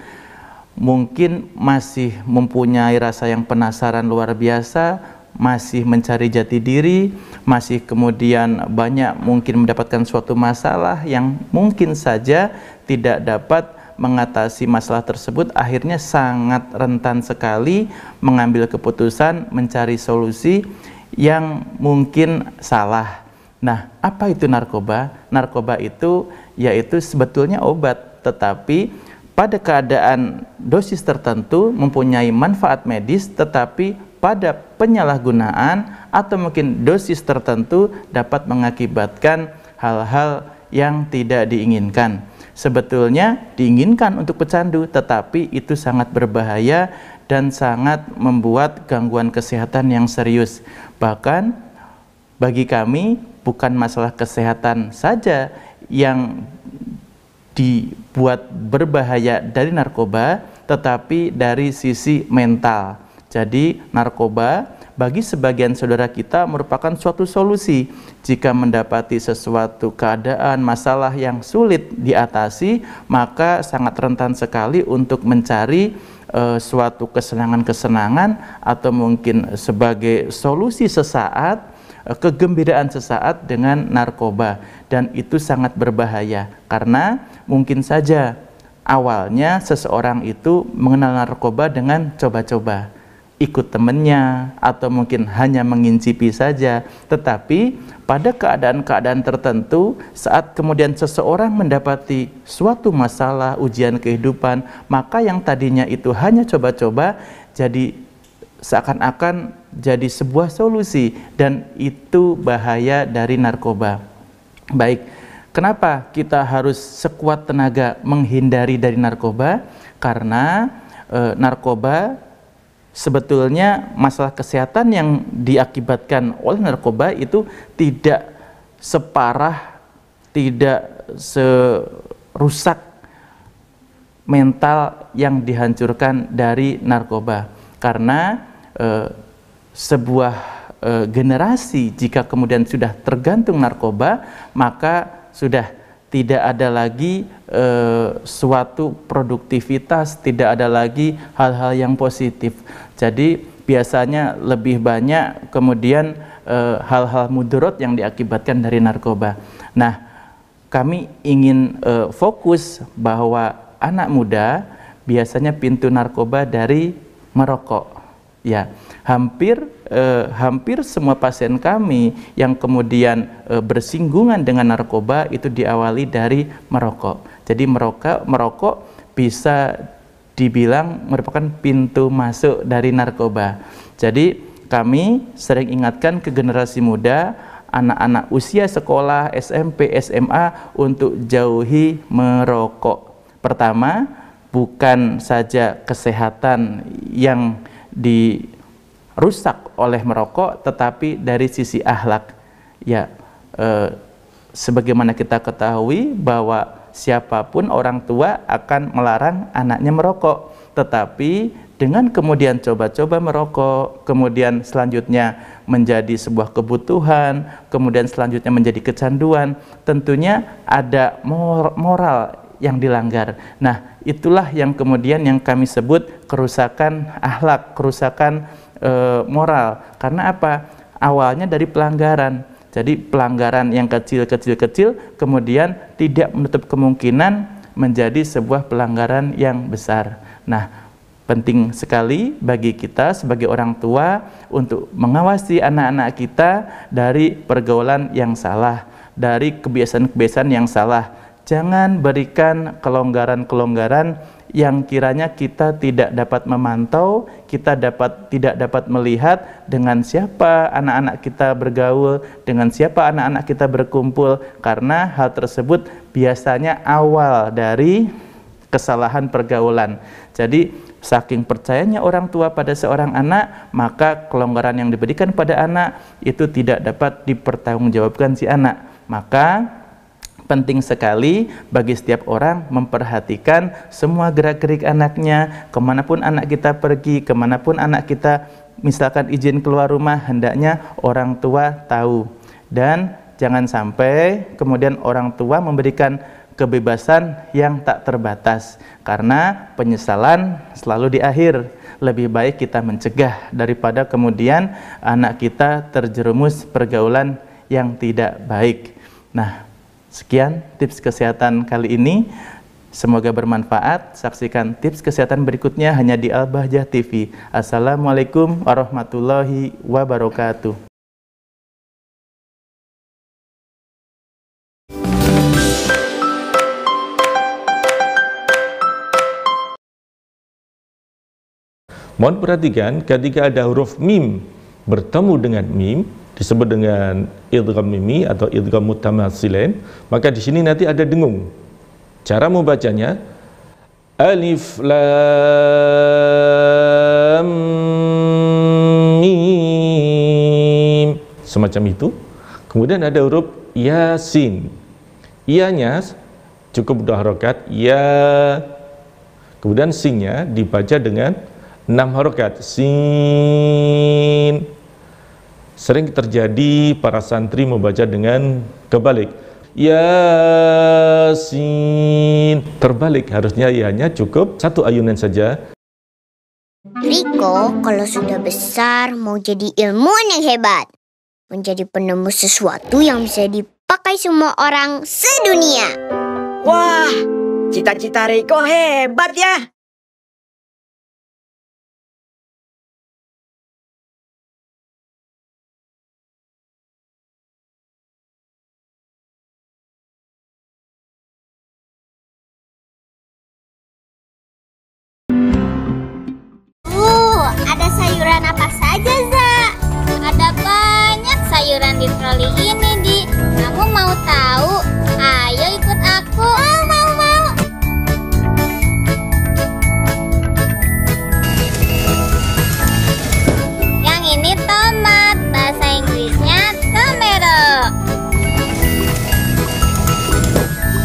mungkin masih mempunyai rasa yang penasaran luar biasa, masih mencari jati diri, masih kemudian banyak mungkin mendapatkan suatu masalah yang mungkin saja tidak dapat mengatasi masalah tersebut, akhirnya sangat rentan sekali mengambil keputusan mencari solusi yang mungkin salah. Nah, apa itu narkoba? Narkoba itu yaitu sebetulnya obat, tetapi pada keadaan dosis tertentu mempunyai manfaat medis, tetapi pada penyalahgunaan atau mungkin dosis tertentu dapat mengakibatkan hal-hal yang tidak diinginkan. Sebetulnya diinginkan untuk pecandu, tetapi itu sangat berbahaya dan sangat membuat gangguan kesehatan yang serius. Bahkan bagi kami bukan masalah kesehatan saja yang dibuat berbahaya dari narkoba, tetapi dari sisi mental. Jadi narkoba bagi sebagian saudara kita merupakan suatu solusi jika mendapati sesuatu keadaan masalah yang sulit diatasi, maka sangat rentan sekali untuk mencari suatu kesenangan-kesenangan atau mungkin sebagai solusi sesaat, kegembiraan sesaat dengan narkoba. Dan itu sangat berbahaya karena mungkin saja awalnya seseorang itu mengenal narkoba dengan coba-coba, ikut temennya, atau mungkin hanya mengincipi saja. Tetapi pada keadaan-keadaan tertentu, saat kemudian seseorang mendapati suatu masalah, ujian kehidupan, maka yang tadinya itu hanya coba-coba jadi seakan-akan jadi sebuah solusi, dan itu bahaya dari narkoba. Baik, kenapa kita harus sekuat tenaga menghindari dari narkoba? Karena narkoba sebetulnya masalah kesehatan yang diakibatkan oleh narkoba itu tidak separah, tidak serusak mental yang dihancurkan dari narkoba. Karena sebuah generasi jika kemudian sudah tergantung narkoba, maka sudah tidak ada lagi suatu produktivitas, tidak ada lagi hal-hal yang positif. Jadi biasanya lebih banyak kemudian hal-hal mudarat yang diakibatkan dari narkoba. Nah, kami ingin fokus bahwa anak muda biasanya pintu narkoba dari merokok. Ya, hampir semua pasien kami yang kemudian bersinggungan dengan narkoba itu diawali dari merokok. Jadi merokok bisa dibilang merupakan pintu masuk dari narkoba. Jadi kami sering ingatkan ke generasi muda, anak-anak usia sekolah, SMP, SMA untuk jauhi merokok. Pertama, bukan saja kesehatan yang dirusak oleh merokok, tetapi dari sisi akhlak. Ya, sebagaimana kita ketahui bahwa siapapun orang tua akan melarang anaknya merokok, tetapi dengan kemudian coba-coba merokok, kemudian selanjutnya menjadi sebuah kebutuhan, kemudian selanjutnya menjadi kecanduan, tentunya ada moral yang dilanggar. Nah, itulah yang kemudian yang kami sebut kerusakan akhlak, kerusakan moral. Karena apa? Awalnya dari pelanggaran. Jadi pelanggaran yang kecil-kecil kemudian tidak menutup kemungkinan menjadi sebuah pelanggaran yang besar. Nah, penting sekali bagi kita sebagai orang tua untuk mengawasi anak-anak kita dari pergaulan yang salah, dari kebiasaan-kebiasaan yang salah. Jangan berikan kelonggaran-kelonggaran yang kiranya kita tidak dapat memantau, kita tidak dapat melihat dengan siapa anak-anak kita bergaul, dengan siapa anak-anak kita berkumpul, karena hal tersebut biasanya awal dari kesalahan pergaulan. Jadi saking percayanya orang tua pada seorang anak, maka kelonggaran yang diberikan pada anak itu tidak dapat dipertanggungjawabkan si anak. Maka penting sekali bagi setiap orang memperhatikan semua gerak-gerik anaknya, kemanapun anak kita pergi, kemanapun anak kita misalkan izin keluar rumah, hendaknya orang tua tahu. Dan jangan sampai kemudian orang tua memberikan kebebasan yang tak terbatas, karena penyesalan selalu di akhir. Lebih baik kita mencegah daripada kemudian anak kita terjerumus pergaulan yang tidak baik. Nah, sekian tips kesehatan kali ini, semoga bermanfaat. Saksikan tips kesehatan berikutnya hanya di Al-Bahjah TV. Assalamualaikum warahmatullahi wabarakatuh. Mohon perhatikan, ketika ada huruf mim bertemu dengan mim, disebut dengan idgham mimi atau idgham mutamatsilain, maka di sini nanti ada dengung. Cara membacanya alif lam mim, semacam itu. Kemudian ada huruf yasin. Ianya cukup 2 harokat, ya. Kemudian sinnya dibaca dengan 6 harokat, sin. Sering terjadi para santri membaca dengan kebalik, Yasin. Terbalik, harusnya ianya cukup 1 ayunan saja. Riko kalau sudah besar mau jadi ilmuwan yang hebat, menjadi penemu sesuatu yang bisa dipakai semua orang sedunia. Wah, Cita-cita Riko hebat ya. Ada sayuran apa saja, Za? Ada banyak sayuran di troli ini, Di. Kamu mau tahu? Ayo ikut aku. Mau. Yang ini tomat, bahasa Inggrisnya tomato.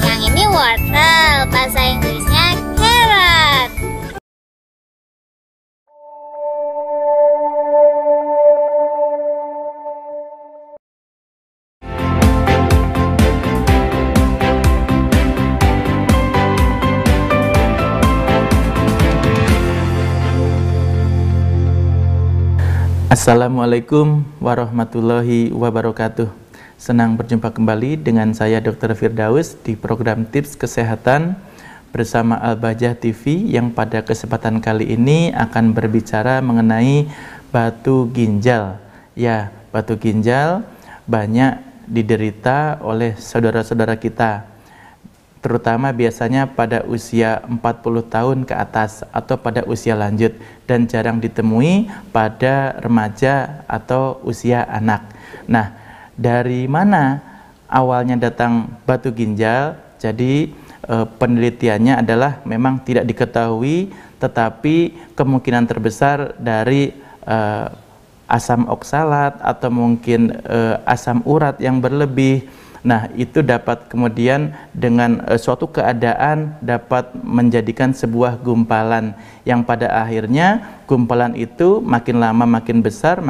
Yang ini wortel, bahasa Inggrisnya carrot. Assalamualaikum warahmatullahi wabarakatuh. Senang berjumpa kembali dengan saya Dr. Firdaus di program Tips Kesehatan bersama Al-Bahjah TV yang pada kesempatan kali ini akan berbicara mengenai batu ginjal. Ya, batu ginjal banyak diderita oleh saudara-saudara kita, terutama biasanya pada usia 40 tahun ke atas atau pada usia lanjut, dan jarang ditemui pada remaja atau usia anak. Nah, dari mana awalnya datang batu ginjal? Jadi penelitiannya adalah memang tidak diketahui, tetapi kemungkinan terbesar dari asam oksalat atau mungkin asam urat yang berlebih. Nah, itu dapat kemudian dengan suatu keadaan dapat menjadikan sebuah gumpalan yang pada akhirnya gumpalan itu makin lama makin besar,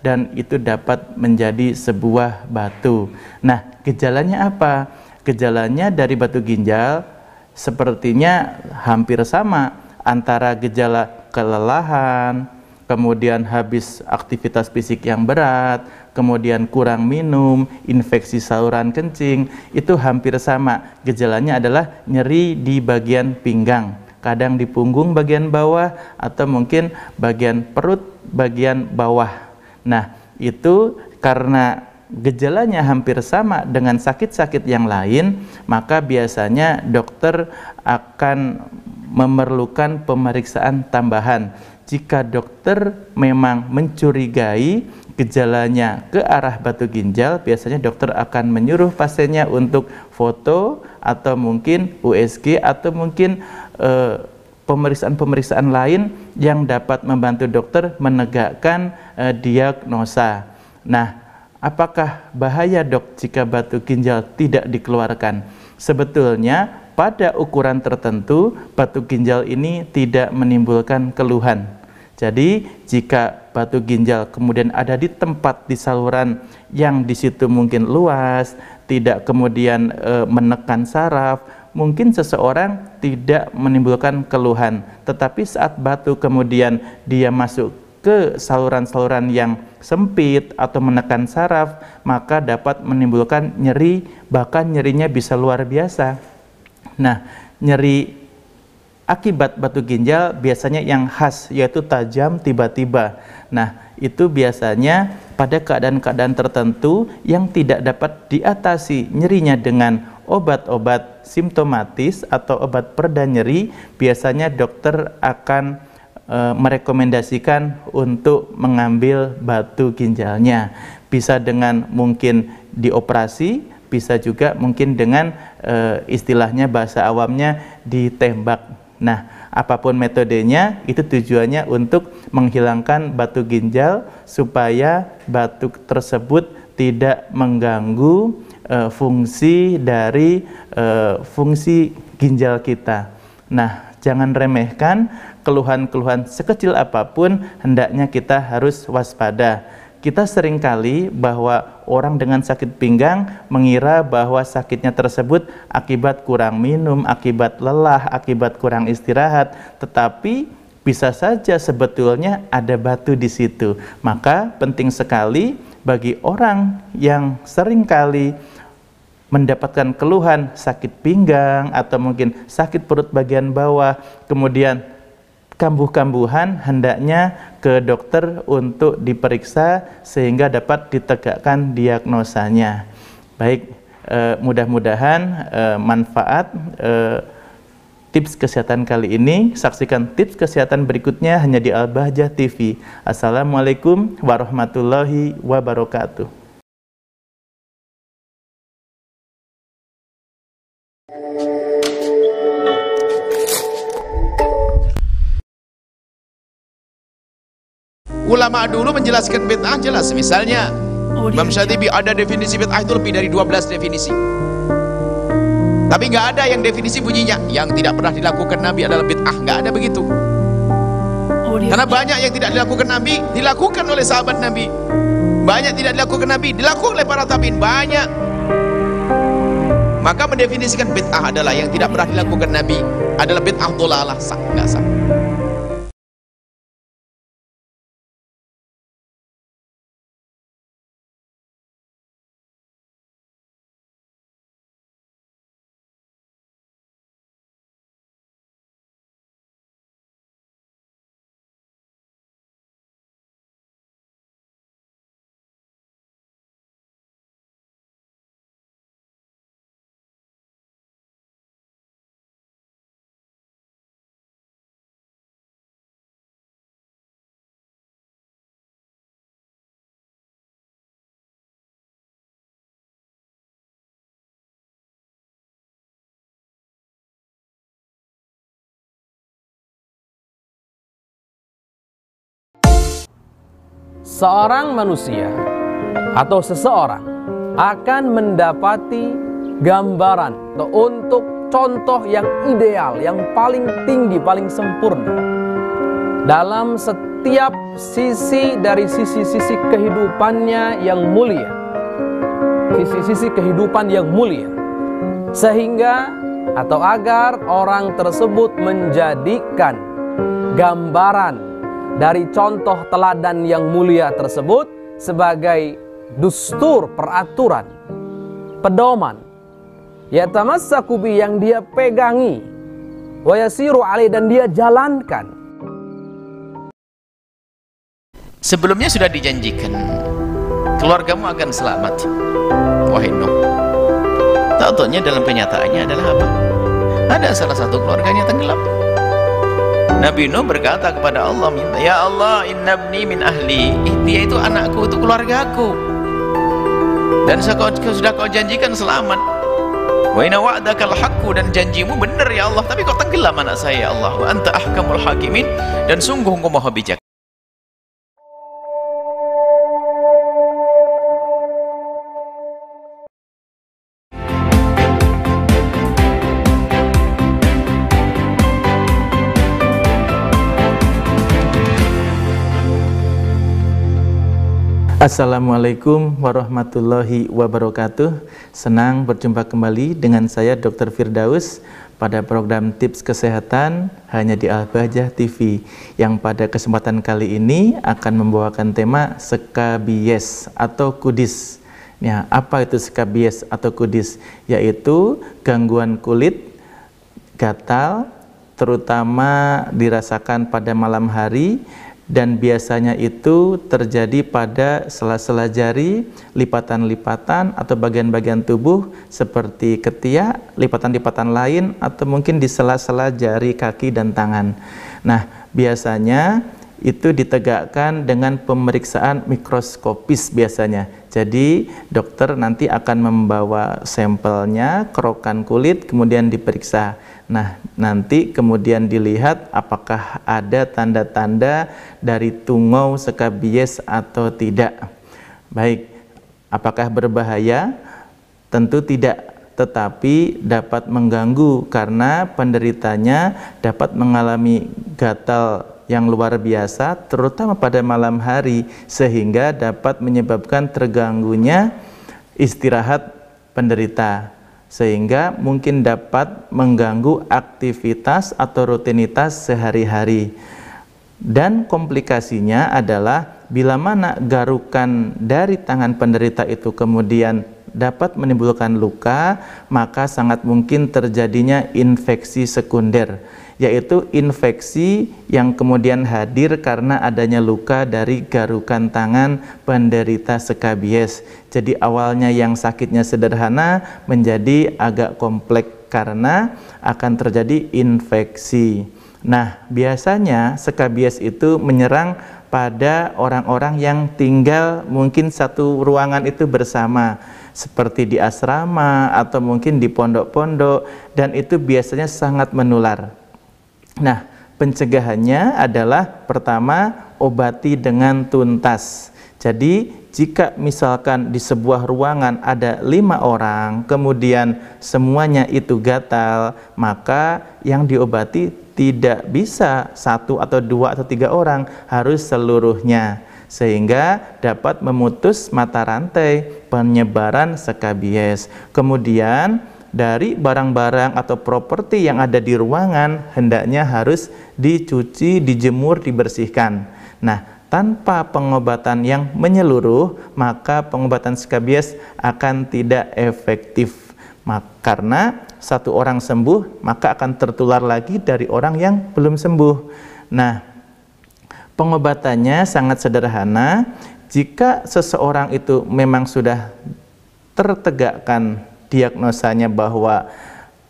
dan itu dapat menjadi sebuah batu. Nah, gejalanya apa? Gejalanya dari batu ginjal sepertinya hampir sama antara gejala kelelahan, kemudian habis aktivitas fisik yang berat, kemudian kurang minum, infeksi saluran kencing, itu hampir sama. Gejalanya adalah nyeri di bagian pinggang, kadang di punggung bagian bawah, atau mungkin bagian perut bagian bawah. Nah, itu karena gejalanya hampir sama dengan sakit-sakit yang lain, maka biasanya dokter akan memerlukan pemeriksaan tambahan. Jika dokter memang mencurigai gejalanya ke arah batu ginjal, biasanya dokter akan menyuruh pasiennya untuk foto atau mungkin USG atau mungkin pemeriksaan-pemeriksaan lain yang dapat membantu dokter menegakkan diagnosa. Nah, apakah bahaya, Dok, jika batu ginjal tidak dikeluarkan? Sebetulnya pada ukuran tertentu batu ginjal ini tidak menimbulkan keluhan. Jadi jika batu ginjal kemudian ada di tempat di saluran yang di situ mungkin luas, tidak kemudian menekan saraf, mungkin seseorang tidak menimbulkan keluhan. Tetapi saat batu kemudian dia masuk ke saluran-saluran yang sempit atau menekan saraf, maka dapat menimbulkan nyeri, bahkan nyerinya bisa luar biasa. Nah, nyeri akibat batu ginjal biasanya yang khas, yaitu tajam tiba-tiba. Nah, itu biasanya pada keadaan-keadaan tertentu yang tidak dapat diatasi nyerinya dengan obat-obat simptomatis atau obat pereda nyeri, biasanya dokter akan merekomendasikan untuk mengambil batu ginjalnya. Bisa dengan mungkin dioperasi, bisa juga mungkin dengan istilahnya bahasa awamnya ditembak. Nah, apapun metodenya, itu tujuannya untuk menghilangkan batu ginjal supaya batu tersebut tidak mengganggu fungsi dari fungsi ginjal kita. Nah, jangan remehkan keluhan-keluhan sekecil apapun, hendaknya kita harus waspada. Kita seringkali bahwa orang dengan sakit pinggang mengira bahwa sakitnya tersebut akibat kurang minum, akibat lelah, akibat kurang istirahat, tetapi bisa saja sebetulnya ada batu di situ. Maka penting sekali bagi orang yang seringkali mendapatkan keluhan sakit pinggang atau mungkin sakit perut bagian bawah, kemudian kambuh-kambuhan, hendaknya ke dokter untuk diperiksa sehingga dapat ditegakkan diagnosanya. Baik, mudah-mudahan manfaat tips kesehatan kali ini. Saksikan tips kesehatan berikutnya hanya di Al-Bahjah TV. Assalamualaikum warahmatullahi wabarakatuh. Ulama dulu menjelaskan bid'ah jelas. Misalnya Imam Syatibi ada definisi bid'ah itu lebih dari 12 definisi. Tapi nggak ada yang definisi bunyinya yang tidak pernah dilakukan Nabi adalah bid'ah, nggak ada begitu. Karena banyak yang tidak dilakukan Nabi dilakukan oleh sahabat Nabi, banyak tidak dilakukan Nabi dilakukan oleh para tabi'in, banyak. Maka mendefinisikan bid'ah adalah yang tidak pernah dilakukan Nabi adalah bid'ah dhalalah, sah, nggak sah. Seorang manusia atau seseorang akan mendapati gambaran atau untuk contoh yang ideal, yang paling tinggi, paling sempurna dalam setiap sisi dari sisi-sisi kehidupannya yang mulia, sisi-sisi kehidupan yang mulia, sehingga atau agar orang tersebut menjadikan gambaran dari contoh teladan yang mulia tersebut sebagai dustur, peraturan, pedoman, yatamassaku bi, yang dia pegangi, wa yasiru alai, dan dia jalankan. Sebelumnya sudah dijanjikan keluargamu akan selamat, wahai Nuh. Tahu-tahunya dalam kenyataannya adalah apa? Ada salah satu keluarganya tenggelam. Nabi Nuh berkata kepada Allah, ya Allah, inna ibni min ahli, dia itu anakku, itu keluargaku, dan sudah kau janjikan selamat. Wa inna wa'dakal haqqu, dan janjimu benar ya Allah, tapi kok tenggelam anak saya ya Allah. Wa anta ahkamul hakimin, dan sungguh engkau maha bijak. Assalamualaikum warahmatullahi wabarakatuh. Senang berjumpa kembali dengan saya Dr. Firdaus pada program Tips Kesehatan hanya di Al-Bahjah TV, yang pada kesempatan kali ini akan membawakan tema skabies atau kudis. Ya, apa itu skabies atau kudis? Yaitu gangguan kulit gatal, terutama dirasakan pada malam hari, dan biasanya itu terjadi pada sela-sela jari, lipatan-lipatan atau bagian-bagian tubuh seperti ketiak, lipatan-lipatan lain, atau mungkin di sela-sela jari kaki dan tangan. Nah, biasanya itu ditegakkan dengan pemeriksaan mikroskopis biasanya. Jadi dokter nanti akan membawa sampelnya, kerokan kulit, kemudian diperiksa. Nah, nanti kemudian dilihat apakah ada tanda-tanda dari tungau skabies atau tidak. Baik, apakah berbahaya? Tentu tidak, tetapi dapat mengganggu karena penderitanya dapat mengalami gatal yang luar biasa, terutama pada malam hari, sehingga dapat menyebabkan terganggunya istirahat penderita, sehingga mungkin dapat mengganggu aktivitas atau rutinitas sehari-hari. Dan komplikasinya adalah bila mana garukan dari tangan penderita itu kemudian dapat menimbulkan luka, maka sangat mungkin terjadinya infeksi sekunder, yaitu infeksi yang kemudian hadir karena adanya luka dari garukan tangan penderita skabies. Jadi awalnya yang sakitnya sederhana menjadi agak kompleks karena akan terjadi infeksi. Nah, biasanya skabies itu menyerang pada orang-orang yang tinggal mungkin satu ruangan itu bersama, seperti di asrama atau mungkin di pondok-pondok, dan itu biasanya sangat menular. Nah, pencegahannya adalah pertama, obati dengan tuntas. Jadi jika misalkan di sebuah ruangan ada 5 orang, kemudian semuanya itu gatal, maka yang diobati tidak bisa 1 atau 2 atau 3 orang, harus seluruhnya, sehingga dapat memutus mata rantai penyebaran skabies. Kemudian dari barang-barang atau properti yang ada di ruangan hendaknya harus dicuci, dijemur, dibersihkan. Nah, tanpa pengobatan yang menyeluruh, maka pengobatan skabies akan tidak efektif. Karena satu orang sembuh, maka akan tertular lagi dari orang yang belum sembuh. Nah, pengobatannya sangat sederhana. Jika seseorang itu memang sudah tertegakkan diagnosanya bahwa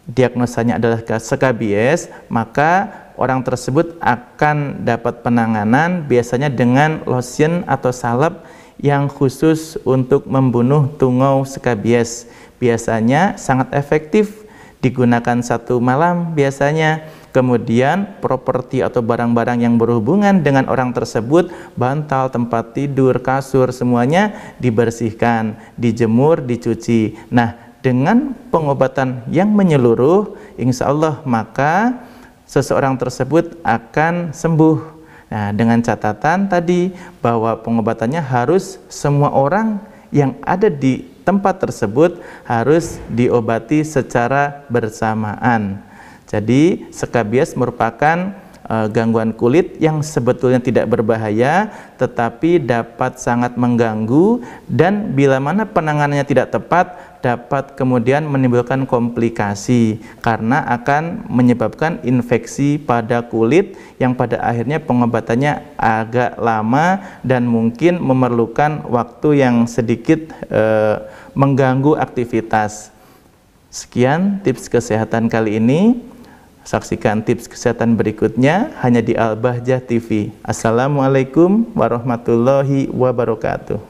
diagnosanya adalah skabies, maka orang tersebut akan dapat penanganan biasanya dengan lotion atau salep yang khusus untuk membunuh tungau skabies. Biasanya sangat efektif, digunakan 1 malam biasanya. Kemudian properti atau barang-barang yang berhubungan dengan orang tersebut, bantal, tempat tidur, kasur, semuanya dibersihkan, dijemur, dicuci. Nah, dengan pengobatan yang menyeluruh, insya Allah maka seseorang tersebut akan sembuh. Nah, dengan catatan tadi bahwa pengobatannya harus semua orang yang ada di tempat tersebut harus diobati secara bersamaan. Jadi skabies merupakan gangguan kulit yang sebetulnya tidak berbahaya, tetapi dapat sangat mengganggu, dan bila mana penanganannya tidak tepat dapat kemudian menimbulkan komplikasi karena akan menyebabkan infeksi pada kulit yang pada akhirnya pengobatannya agak lama dan mungkin memerlukan waktu yang sedikit mengganggu aktivitas. Sekian tips kesehatan kali ini. Saksikan tips kesehatan berikutnya hanya di Al-Bahjah TV. Assalamualaikum warahmatullahi wabarakatuh.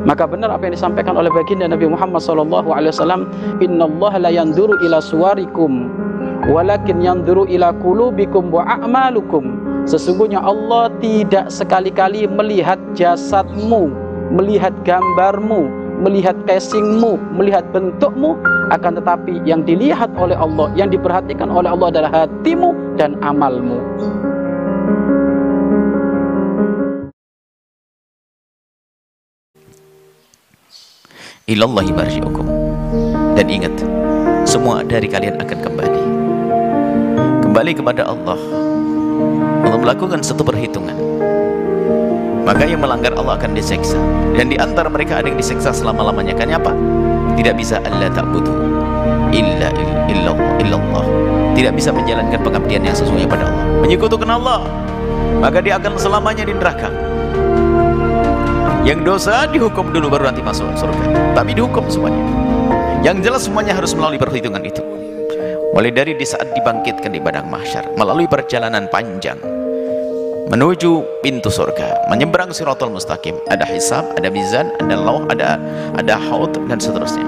Maka benar apa yang disampaikan oleh baginda Nabi Muhammad SAW, innallaha la yanduru ila suwarikum walakin yanduru ila qulubikum wa a'malukum. Sesungguhnya Allah tidak sekali-kali melihat jasadmu, melihat gambarmu, melihat casingmu, melihat bentukmu, akan tetapi yang dilihat oleh Allah, yang diperhatikan oleh Allah adalah hatimu dan amalmu. Ilallahi marji'ukum. Dan ingat, semua dari kalian akan kembali kepada Allah. Allah melakukan satu perhitungan, maka yang melanggar Allah akan diseksa, dan di antara mereka ada yang diseksa selama-lamanya. Kan apa? Tidak bisa alla ta'budu illallah, tidak bisa menjalankan pengabdian yang sesungguhnya pada Allah, menyekutukan Allah, maka dia akan selamanya di neraka. Yang dosa dihukum dulu baru nanti masuk surga, tapi dihukum semuanya. Yang jelas semuanya harus melalui perhitungan itu, mulai dari di saat dibangkitkan di padang mahsyar, melalui perjalanan panjang menuju pintu surga, menyeberang Shiratal Mustaqim, ada hisab, ada mizan, ada lauh, ada haud, dan seterusnya.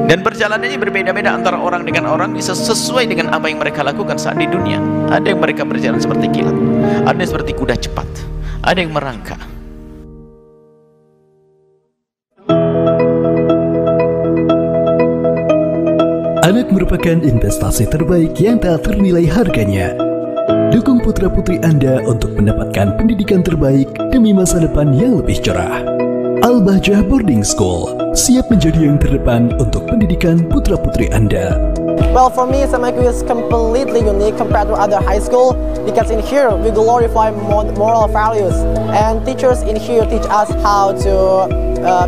Dan perjalanannya berbeda-beda antara orang dengan orang, bisa sesuai dengan apa yang mereka lakukan saat di dunia. Ada yang mereka berjalan seperti kilat, ada yang seperti kuda cepat, ada yang merangkak. Anak merupakan investasi terbaik yang tak ternilai harganya. Dukung putra-putri Anda untuk mendapatkan pendidikan terbaik demi masa depan yang lebih cerah. Al-Bahjah Boarding School siap menjadi yang terdepan untuk pendidikan putra-putri Anda. Well, for me, SMIQ is completely unique compared to other high school because in here we glorify moral values, and teachers in here teach us how to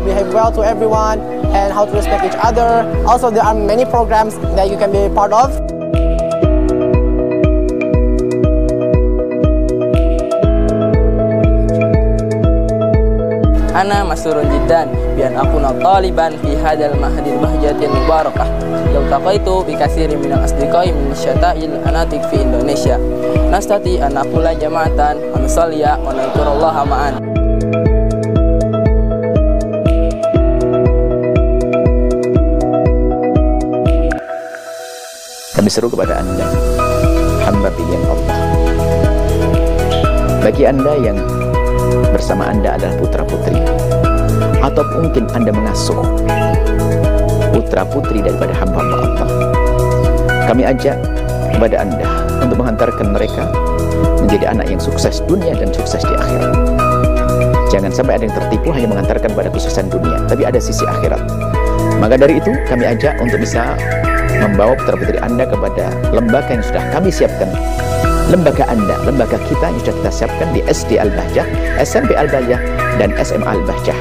behave well to everyone and how to respect each other. Also, there are many programs that you can be part of. Ana masurun jiddan bian akuna taliban fi hadal mahadil bahjatil mubarakah. Yaltaqaitu bi katsirin minal asdiqai min syata'il anatik fi Indonesia. Nastati an aqula jama'atan wa nusalliya wa nadhkurullaha ma'an. Kami seru kepada Anda, hamba pilihan Allah. Bagi Anda yang bersama Anda adalah putra-putri, atau mungkin Anda mengasuh putra-putri daripada hamba-hamba Allah, kami ajak kepada Anda untuk menghantarkan mereka menjadi anak yang sukses dunia dan sukses di akhirat. Jangan sampai ada yang tertipu hanya mengantarkan pada kesuksesan dunia, tapi ada sisi akhirat. Maka dari itu kami ajak untuk bisa membawa putra-putri Anda kepada lembaga yang sudah kami siapkan. Lembaga Anda, lembaga kita yang sudah kita siapkan di SD Al-Bahjah, SMP Al-Bahjah, dan SMA Al-Bahjah,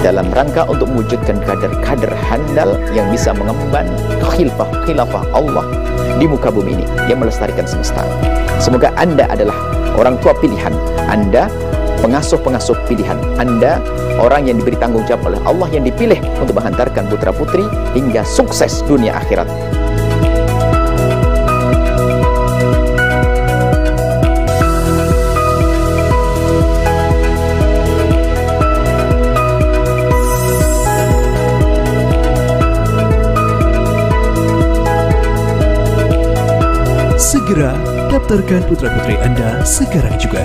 dalam rangka untuk mewujudkan kader-kader handal yang bisa mengemban khilafah Allah di muka bumi ini yang melestarikan semesta. Semoga Anda adalah orang tua pilihan, Anda pengasuh-pengasuh pilihan, Anda orang yang diberi tanggung jawab oleh Allah yang dipilih untuk menghantarkan putra-putri hingga sukses dunia akhirat. Segera daftarkan putra-putri Anda sekarang juga.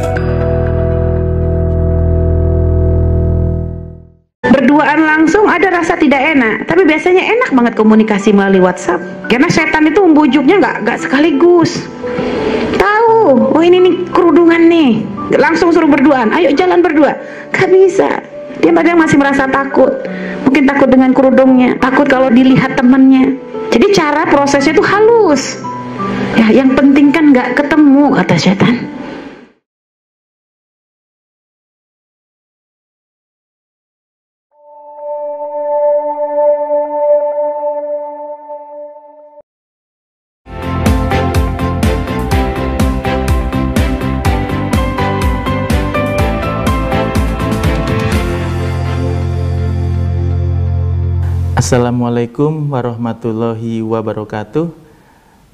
Berduaan langsung ada rasa tidak enak, tapi biasanya enak banget komunikasi melalui WhatsApp. Karena setan itu membujuknya nggak sekaligus. Tahu, oh ini nih kerudungan nih, langsung suruh berduaan. Ayo jalan berdua, nggak bisa. Dia kadang masih merasa takut, mungkin takut dengan kerudungnya, takut kalau dilihat temannya. Jadi cara prosesnya itu halus. Ya, yang penting kan nggak ketemu, kata setan. Assalamualaikum warahmatullahi wabarakatuh.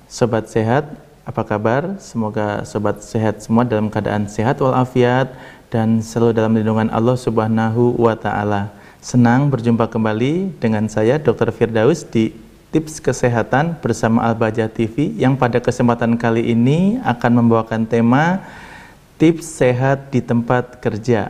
Sobat sehat, apa kabar? Semoga sobat sehat semua dalam keadaan sehat walafiat dan selalu dalam lindungan Allah Subhanahu wa Ta'ala. Senang berjumpa kembali dengan saya Dr. Firdaus di Tips Kesehatan bersama Al-Bahjah TV yang pada kesempatan kali ini akan membawakan tema tips sehat di tempat kerja.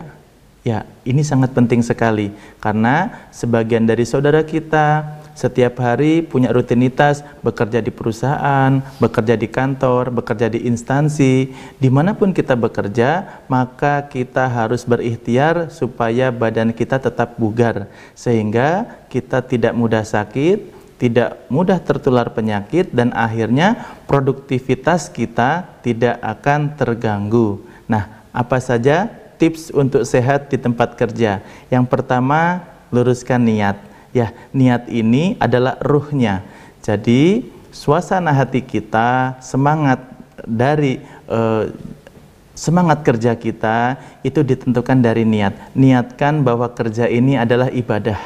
Ya, ini sangat penting sekali karena sebagian dari saudara kita setiap hari punya rutinitas bekerja di perusahaan, bekerja di kantor, bekerja di instansi. Dimanapun kita bekerja, maka kita harus berikhtiar supaya badan kita tetap bugar, sehingga kita tidak mudah sakit, tidak mudah tertular penyakit, dan akhirnya produktivitas kita tidak akan terganggu. Nah, apa saja tips untuk sehat di tempat kerja? Yang pertama, luruskan niat. Ya, niat ini adalah ruhnya. Jadi, suasana hati kita, semangat dari semangat kerja kita itu ditentukan dari niat. Niatkan bahwa kerja ini adalah ibadah.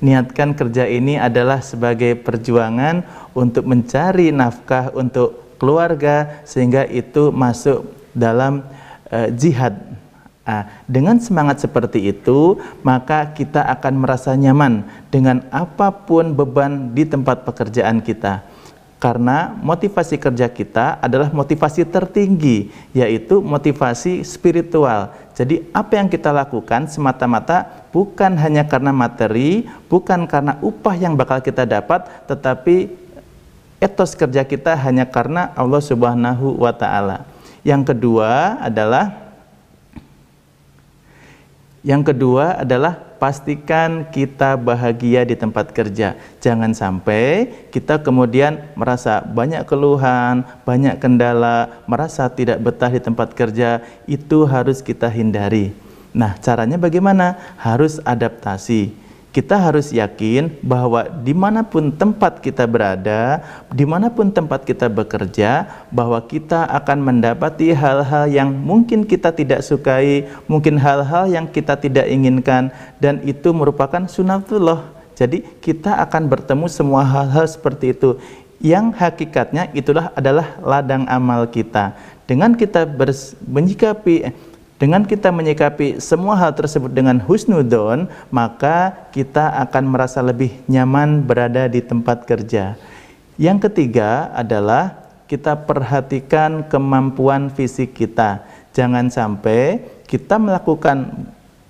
Niatkan kerja ini adalah sebagai perjuangan untuk mencari nafkah untuk keluarga, sehingga itu masuk dalam jihad. Dengan semangat seperti itu, maka kita akan merasa nyaman dengan apapun beban di tempat pekerjaan kita. Karena motivasi kerja kita adalah motivasi tertinggi, yaitu motivasi spiritual. Jadi apa yang kita lakukan semata-mata bukan hanya karena materi, bukan karena upah yang bakal kita dapat, tetapi etos kerja kita hanya karena Allah Subhanahu wa Ta'ala. Yang kedua adalah pastikan kita bahagia di tempat kerja. Jangan sampai kita kemudian merasa banyak keluhan, banyak kendala, merasa tidak betah di tempat kerja. Itu harus kita hindari. Nah, caranya bagaimana? Harus adaptasi. Kita harus yakin bahwa dimanapun tempat kita berada, dimanapun tempat kita bekerja, bahwa kita akan mendapati hal-hal yang mungkin kita tidak sukai, mungkin hal-hal yang kita tidak inginkan, dan itu merupakan sunatullah. Jadi kita akan bertemu semua hal-hal seperti itu, yang hakikatnya itulah adalah ladang amal kita. Dengan kita menyikapi semua hal tersebut dengan husnudon, maka kita akan merasa lebih nyaman berada di tempat kerja. Yang ketiga adalah kita perhatikan kemampuan fisik kita. Jangan sampai kita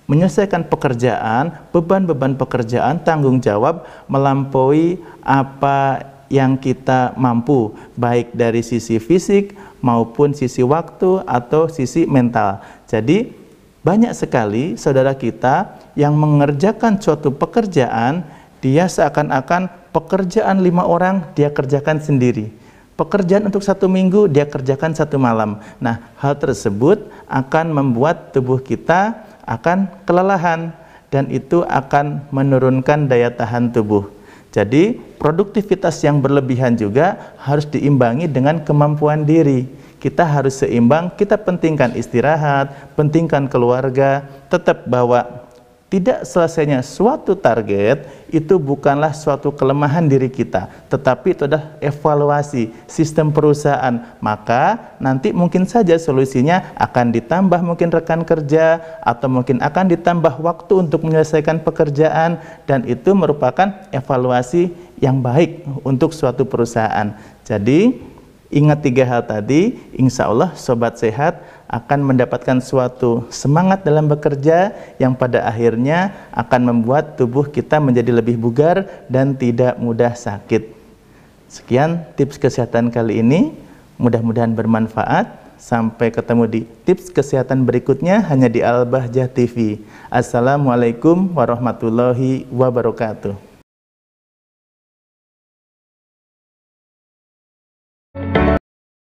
menyelesaikan pekerjaan, beban-beban pekerjaan, tanggung jawab melampaui apa yang kita mampu, baik dari sisi fisik maupun sisi waktu atau sisi mental. Jadi banyak sekali saudara kita yang mengerjakan suatu pekerjaan, dia seakan-akan pekerjaan 5 orang dia kerjakan sendiri. Pekerjaan untuk 1 minggu dia kerjakan 1 malam. Nah, hal tersebut akan membuat tubuh kita akan kelelahan dan itu akan menurunkan daya tahan tubuh. Jadi produktivitas yang berlebihan juga harus diimbangi dengan kemampuan diri. Kita harus seimbang, kita pentingkan istirahat, pentingkan keluarga, tetap bahwa tidak selesainya suatu target itu bukanlah suatu kelemahan diri kita, tetapi itu adalah evaluasi sistem perusahaan. Maka nanti mungkin saja solusinya akan ditambah mungkin rekan kerja, atau mungkin akan ditambah waktu untuk menyelesaikan pekerjaan, dan itu merupakan evaluasi yang baik untuk suatu perusahaan. Jadi ingat 3 hal tadi, insya Allah sobat sehat akan mendapatkan suatu semangat dalam bekerja yang pada akhirnya akan membuat tubuh kita menjadi lebih bugar dan tidak mudah sakit. Sekian tips kesehatan kali ini, mudah-mudahan bermanfaat. Sampai ketemu di tips kesehatan berikutnya hanya di Al Bahjah TV. Assalamualaikum warahmatullahi wabarakatuh.